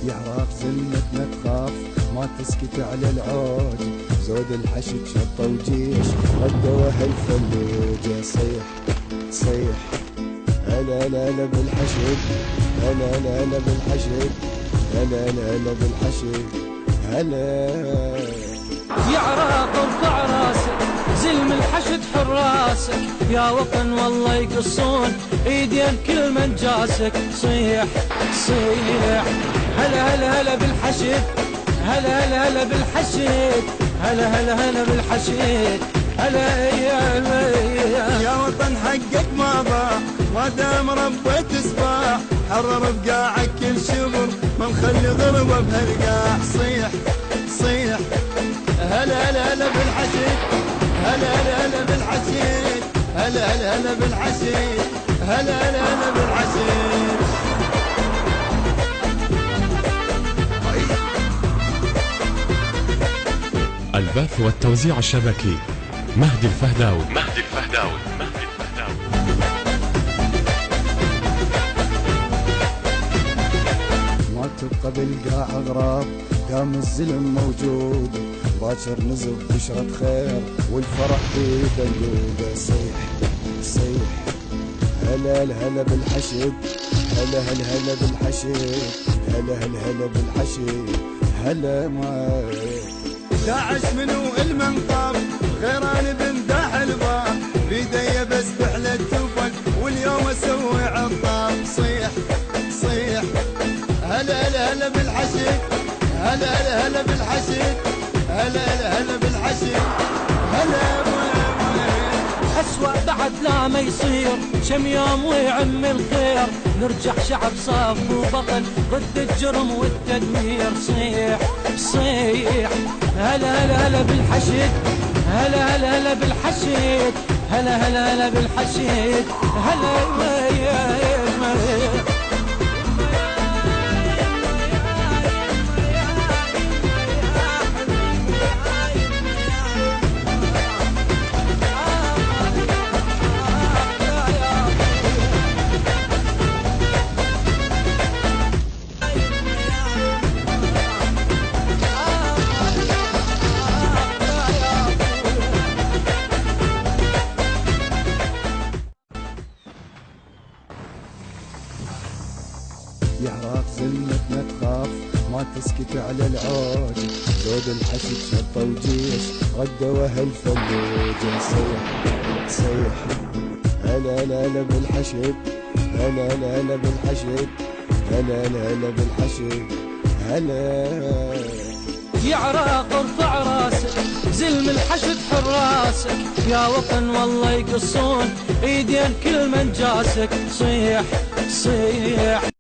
يا عراق زلمتنا تخاف ما تسكت على العوج، زود الحشد شطة وجيش غدوا هالفلوجة. صيح صيح هلا لا لا بالحشد، هلا لا لا بالحشد، هلا لا لا بالحشد هلا. يا عراق ارفع راسك زلم الحشد حراسك، يا وطن والله يقصون ايدين كل من جاسك. صيح صيح هلا هلا هلا بالحشد، هلا هلا هلا بالحشد، هلا هلا هلا بالحشد هلا. يا وطن حقك ما ضاع ما دام ربيت سباع، حرر بقاعك كل شبر ما نخلي غربة بهالقاع. صيح صيح هلا هلا هلا بالحشد، هلا هلا هلا بالحشد، هلا هلا هلا بالحشد، هلا هلا هلا بالحشد. البث والتوزيع الشبكي مهدي الفهداوي. مهدي الفهداوي. مهدي الفهداوي. ما تبقى بالقاع اغراب دام الزلم موجود، باكر نزف بشرة خير والفرح بيدلوده. صيح صيح هلا هلا بالحشد، هلا هلا هلا بالحشد، هلا هلا هلا بالحشد هلا. ما داعش منو المنقاب غيران بن داح الباب، بيدي بسبح للتفل واليوم اسوي عطاب. صيح صيح هلا هلا هلا بالحشد، هلا هلا هلا بالحشد، هلا هلا هلا بالحشد هلا. أسوأ بعد لا ما يصير شم يوم ويعم الخير، نرجع شعب صاف وبطل ضد الجرم والتدمير. صيح صيح هلا هلا هلا بالحشد، هلا هلا هلا بالحشد، هلا هلا هلا بالحشد هلا. يا عراق زلمتنا تخاف ما تسكت على العوج، زود الحشد شطة وجيش غدوا هالفلوجة. صيح صيح هلا لا لا بالحشد، هلا لا لا بالحشد، هلا لا لا بالحشد هلا. يا عراق ارفع راسك زلم الحشد حراسك، يا وطن والله يقصون ايدين كل من جاسك. صيح صيح